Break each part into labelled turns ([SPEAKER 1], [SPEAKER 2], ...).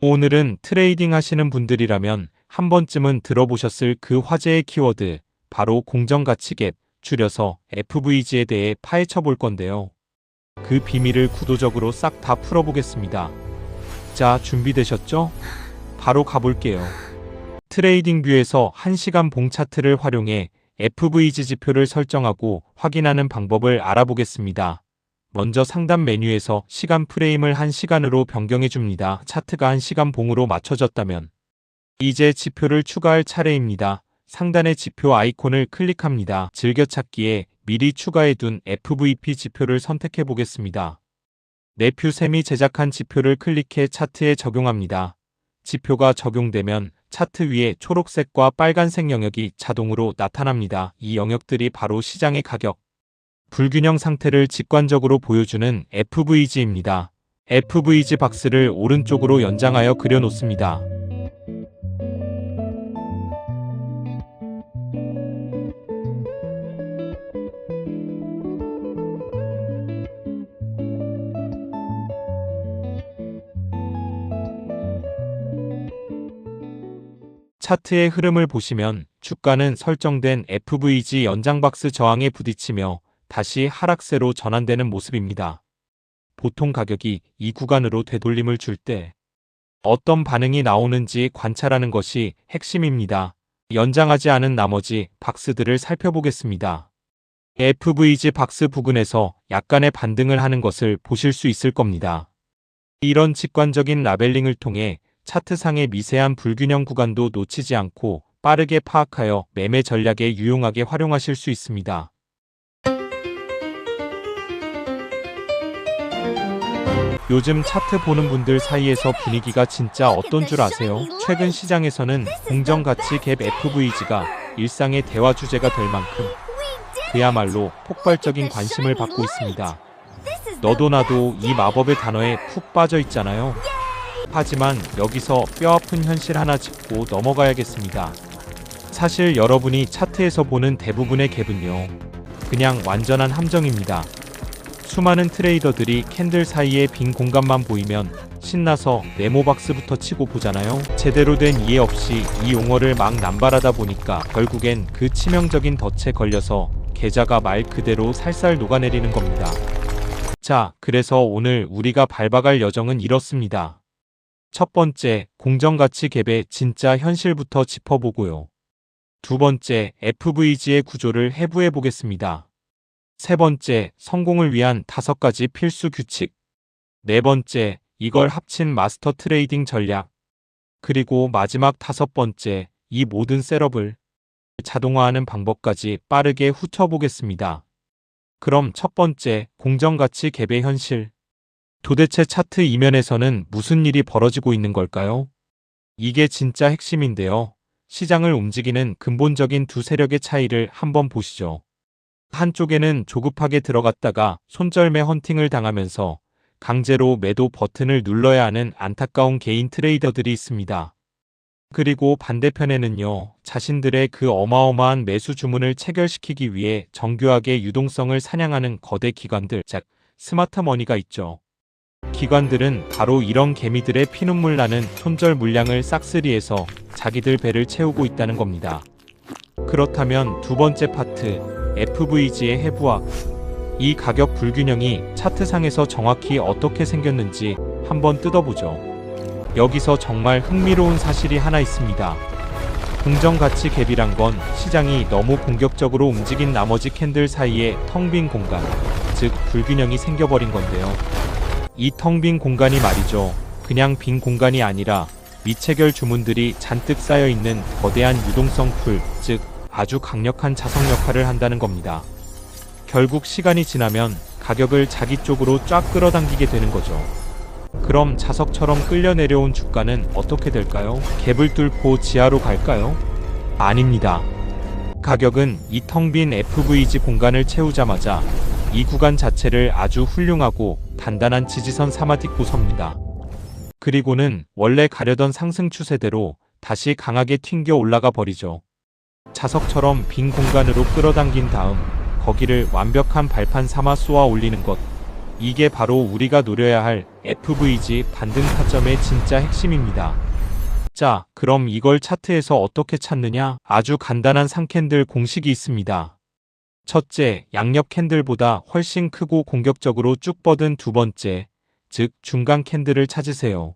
[SPEAKER 1] 오늘은 트레이딩 하시는 분들이라면 한 번쯤은 들어보셨을 그 화제의 키워드, 바로 공정가치갭, 줄여서 FVG에 대해 파헤쳐 볼 건데요. 그 비밀을 구도적으로 싹 다 풀어보겠습니다. 자, 준비되셨죠? 바로 가볼게요. 트레이딩 뷰에서 1시간 봉 차트를 활용해 FVG 지표를 설정하고 확인하는 방법을 알아보겠습니다. 먼저 상단 메뉴에서 시간 프레임을 1시간으로 변경해 줍니다. 차트가 1시간 봉으로 맞춰졌다면 이제 지표를 추가할 차례입니다. 상단의 지표 아이콘을 클릭합니다. 즐겨찾기에 미리 추가해둔 FVP 지표를 선택해 보겠습니다. 네퓨샘이 제작한 지표를 클릭해 차트에 적용합니다. 지표가 적용되면 차트 위에 초록색과 빨간색 영역이 자동으로 나타납니다. 이 영역들이 바로 시장의 가격, 불균형 상태를 직관적으로 보여주는 FVG입니다. FVG 박스를 오른쪽으로 연장하여 그려놓습니다. 차트의 흐름을 보시면 주가는 설정된 FVG 연장 박스 저항에 부딪히며 다시 하락세로 전환되는 모습입니다. 보통 가격이 이 구간으로 되돌림을 줄 때 어떤 반응이 나오는지 관찰하는 것이 핵심입니다. 연장하지 않은 나머지 박스들을 살펴보겠습니다. FVG 박스 부근에서 약간의 반등을 하는 것을 보실 수 있을 겁니다. 이런 직관적인 라벨링을 통해 차트상의 미세한 불균형 구간도 놓치지 않고 빠르게 파악하여 매매 전략에 유용하게 활용하실 수 있습니다. 요즘 차트 보는 분들 사이에서 분위기가 진짜 어떤 줄 아세요? 최근 시장에서는 공정가치갭 FVG가 일상의 대화 주제가 될 만큼 그야말로 폭발적인 관심을 받고 있습니다. 너도 나도 이 마법의 단어에 푹 빠져 있잖아요. 하지만 여기서 뼈아픈 현실 하나 짚고 넘어가야겠습니다. 사실 여러분이 차트에서 보는 대부분의 갭은요, 그냥 완전한 함정입니다. 수많은 트레이더들이 캔들 사이에 빈 공간만 보이면 신나서 네모박스부터 치고 보잖아요. 제대로 된 이해 없이 이 용어를 막 남발하다 보니까 결국엔 그 치명적인 덫에 걸려서 계좌가 말 그대로 살살 녹아내리는 겁니다. 자, 그래서 오늘 우리가 밟아갈 여정은 이렇습니다. 첫 번째, 공정가치갭의 진짜 현실부터 짚어보고요. 두 번째, FVG의 구조를 해부해 보겠습니다. 세 번째, 성공을 위한 5가지 필수 규칙. 네 번째, 이걸 합친 마스터 트레이딩 전략. 그리고 마지막 5번째, 이 모든 셋업을 자동화하는 방법까지 빠르게 훑어보겠습니다. 그럼 첫 번째, 공정가치갭의 현실. 도대체 차트 이면에서는 무슨 일이 벌어지고 있는 걸까요? 이게 진짜 핵심인데요. 시장을 움직이는 근본적인 두 세력의 차이를 한번 보시죠. 한쪽에는 조급하게 들어갔다가 손절매 헌팅을 당하면서 강제로 매도 버튼을 눌러야 하는 안타까운 개인 트레이더들이 있습니다. 그리고 반대편에는요, 자신들의 그 어마어마한 매수 주문을 체결시키기 위해 정교하게 유동성을 사냥하는 거대 기관들, 즉 스마트 머니가 있죠. 기관들은 바로 이런 개미들의 피눈물 나는 손절 물량을 싹쓸이해서 자기들 배를 채우고 있다는 겁니다. 그렇다면 두 번째 파트, FVG의 해부학. 이 가격 불균형이 차트상에서 정확히 어떻게 생겼는지 한번 뜯어보죠. 여기서 정말 흥미로운 사실이 하나 있습니다. 공정가치갭이란 건 시장이 너무 공격적으로 움직인 나머지 캔들 사이에 텅 빈 공간, 즉 불균형이 생겨버린 건데요. 이 텅 빈 공간이 말이죠, 그냥 빈 공간이 아니라 미체결 주문들이 잔뜩 쌓여있는 거대한 유동성 풀, 즉 아주 강력한 자석 역할을 한다는 겁니다. 결국 시간이 지나면 가격을 자기 쪽으로 쫙 끌어당기게 되는 거죠. 그럼 자석처럼 끌려 내려온 주가는 어떻게 될까요? 갭을 뚫고 지하로 갈까요? 아닙니다. 가격은 이 텅 빈 FVG 공간을 채우자마자 이 구간 자체를 아주 훌륭하고 단단한 지지선 삼아 딛고 섭니다. 그리고는 원래 가려던 상승 추세대로 다시 강하게 튕겨 올라가 버리죠. 자석처럼 빈 공간으로 끌어당긴 다음 거기를 완벽한 발판 삼아 쏘아 올리는 것. 이게 바로 우리가 노려야 할 FVG 반등 타점의 진짜 핵심입니다. 자, 그럼 이걸 차트에서 어떻게 찾느냐? 아주 간단한 상캔들 공식이 있습니다. 첫째, 양옆 캔들보다 훨씬 크고 공격적으로 쭉 뻗은 두 번째, 즉 중간 캔들을 찾으세요.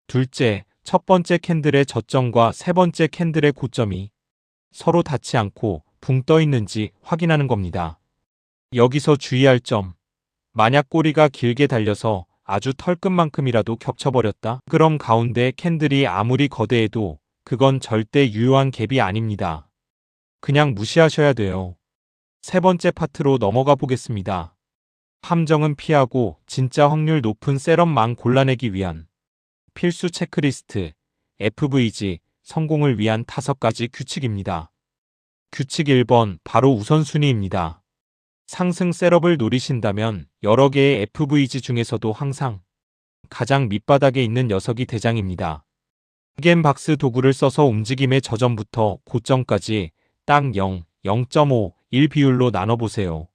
[SPEAKER 1] 둘째, 첫 번째 캔들의 저점과 세 번째 캔들의 고점이 서로 닿지 않고 붕 떠 있는지 확인하는 겁니다. 여기서 주의할 점, 만약 꼬리가 길게 달려서 아주 털끝만큼이라도 겹쳐버렸다? 그럼 가운데 캔들이 아무리 거대해도 그건 절대 유효한 갭이 아닙니다. 그냥 무시하셔야 돼요. 세 번째 파트로 넘어가 보겠습니다. 함정은 피하고 진짜 확률 높은 셋업만 골라내기 위한 필수 체크리스트 FVG 성공을 위한 5가지 규칙입니다. 규칙 1번 바로 우선순위입니다. 상승 셋업을 노리신다면 여러 개의 FVG 중에서도 항상 가장 밑바닥에 있는 녀석이 대장입니다. 겐박스 도구를 써서 움직임의 저점부터 고점까지 딱 0, 0.5, 1 비율로 나눠보세요.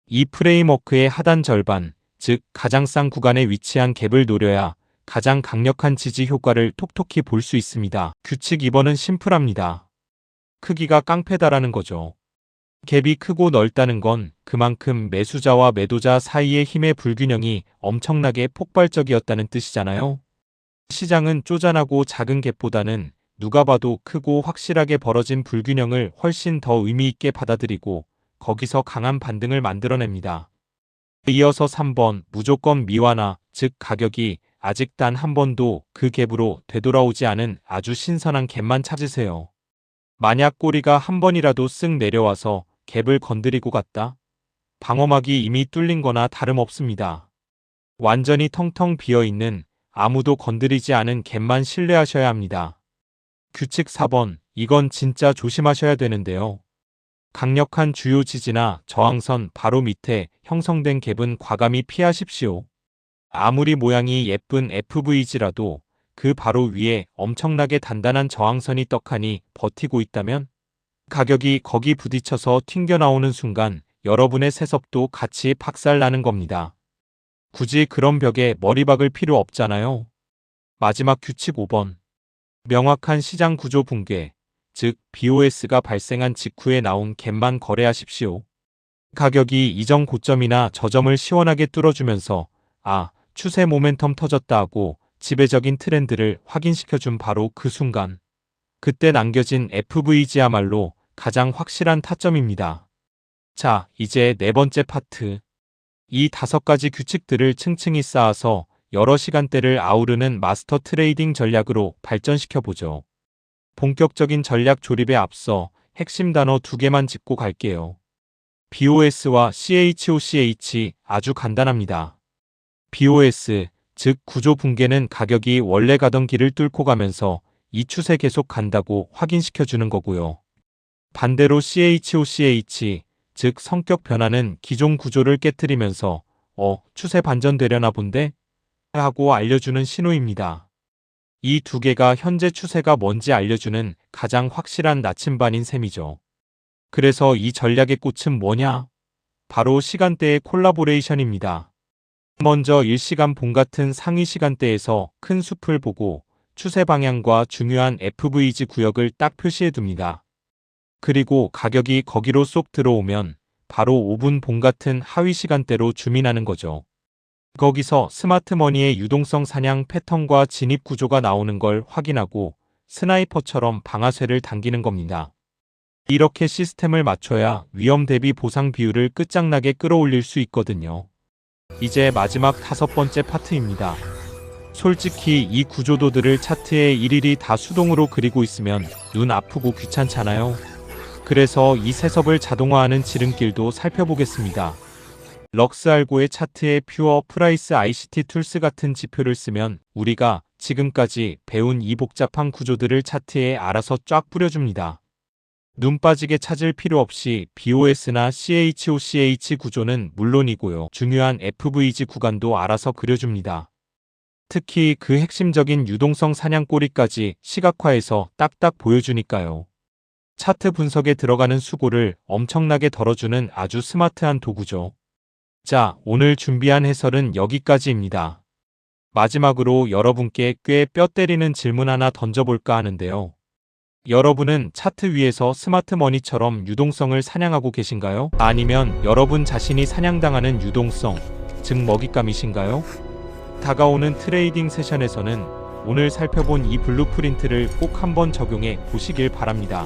[SPEAKER 1] 이 프레임워크의 하단 절반, 즉 가장 싼 구간에 위치한 갭을 노려야 가장 강력한 지지 효과를 톡톡히 볼 수 있습니다. 규칙 2번은 심플합니다. 크기가 깡패다라는 거죠. 갭이 크고 넓다는 건 그만큼 매수자와 매도자 사이의 힘의 불균형이 엄청나게 폭발적이었다는 뜻이잖아요. 시장은 쪼잔하고 작은 갭보다는 누가 봐도 크고 확실하게 벌어진 불균형을 훨씬 더 의미 있게 받아들이고 거기서 강한 반등을 만들어냅니다. 이어서 3번 무조건 미완화, 즉 가격이 아직 단 한 번도 그 갭으로 되돌아오지 않은 아주 신선한 갭만 찾으세요. 만약 꼬리가 한 번이라도 쓱 내려와서 갭을 건드리고 갔다? 방어막이 이미 뚫린 거나 다름없습니다. 완전히 텅텅 비어있는 아무도 건드리지 않은 갭만 신뢰하셔야 합니다. 규칙 4번, 이건 진짜 조심하셔야 되는데요. 강력한 주요 지지나 저항선 바로 밑에 형성된 갭은 과감히 피하십시오. 아무리 모양이 예쁜 FVG라도 그 바로 위에 엄청나게 단단한 저항선이 떡하니 버티고 있다면 가격이 거기 부딪혀서 튕겨나오는 순간 여러분의 세섭도 같이 박살나는 겁니다. 굳이 그런 벽에 머리 박을 필요 없잖아요. 마지막 규칙 5번. 명확한 시장 구조 붕괴, 즉 BOS가 발생한 직후에 나온 갭만 거래하십시오. 가격이 이전 고점이나 저점을 시원하게 뚫어주면서 추세 모멘텀 터졌다 하고 지배적인 트렌드를 확인시켜준 바로 그 순간, 그때 남겨진 FVG야말로 가장 확실한 타점입니다. 자, 이제 네 번째 파트. 이 5가지 규칙들을 층층이 쌓아서 여러 시간대를 아우르는 마스터 트레이딩 전략으로 발전시켜보죠. 본격적인 전략 조립에 앞서 핵심 단어 2개만 짚고 갈게요. BOS와 CHOCH 아주 간단합니다. BOS, 즉 구조 붕괴는 가격이 원래 가던 길을 뚫고 가면서 이 추세 계속 간다고 확인시켜주는 거고요. 반대로 CHOCH, 즉 성격 변화는 기존 구조를 깨트리면서 추세 반전되려나 본데? 하고 알려주는 신호입니다. 이 2개가 현재 추세가 뭔지 알려주는 가장 확실한 나침반인 셈이죠. 그래서 이 전략의 꽃은 뭐냐? 바로 시간대의 콜라보레이션입니다. 먼저 일시간 봉 같은 상위 시간대에서 큰 숲을 보고 추세 방향과 중요한 FVG 구역을 딱 표시해 둡니다. 그리고 가격이 거기로 쏙 들어오면 바로 5분 봉 같은 하위 시간대로 주민하는 거죠. 거기서 스마트머니의 유동성 사냥 패턴과 진입 구조가 나오는 걸 확인하고 스나이퍼처럼 방아쇠를 당기는 겁니다. 이렇게 시스템을 맞춰야 위험 대비 보상 비율을 끝장나게 끌어올릴 수 있거든요. 이제 마지막 5번째 파트입니다. 솔직히 이 구조도들을 차트에 일일이 다 수동으로 그리고 있으면 눈 아프고 귀찮잖아요. 그래서 이 세섭을 자동화하는 지름길도 살펴보겠습니다. 럭스알고의 차트에 퓨어 프라이스 ICT 툴스 같은 지표를 쓰면 우리가 지금까지 배운 이 복잡한 구조들을 차트에 알아서 쫙 뿌려줍니다. 눈 빠지게 찾을 필요 없이 BOS나 CHOCH 구조는 물론이고요. 중요한 FVG 구간도 알아서 그려줍니다. 특히 그 핵심적인 유동성 사냥꼬리까지 시각화해서 딱딱 보여주니까요. 차트 분석에 들어가는 수고를 엄청나게 덜어주는 아주 스마트한 도구죠. 자, 오늘 준비한 해설은 여기까지입니다. 마지막으로 여러분께 꽤 뼈 때리는 질문 하나 던져볼까 하는데요. 여러분은 차트 위에서 스마트머니처럼 유동성을 사냥하고 계신가요? 아니면 여러분 자신이 사냥당하는 유동성, 즉 먹잇감이신가요? 다가오는 트레이딩 세션에서는 오늘 살펴본 이 블루프린트를 꼭 한번 적용해 보시길 바랍니다.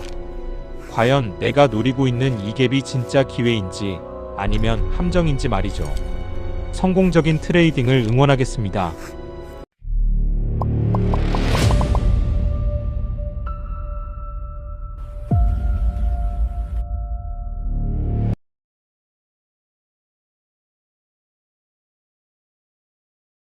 [SPEAKER 1] 과연 내가 노리고 있는 이 갭이 진짜 기회인지 아니면 함정인지 말이죠. 성공적인 트레이딩을 응원하겠습니다.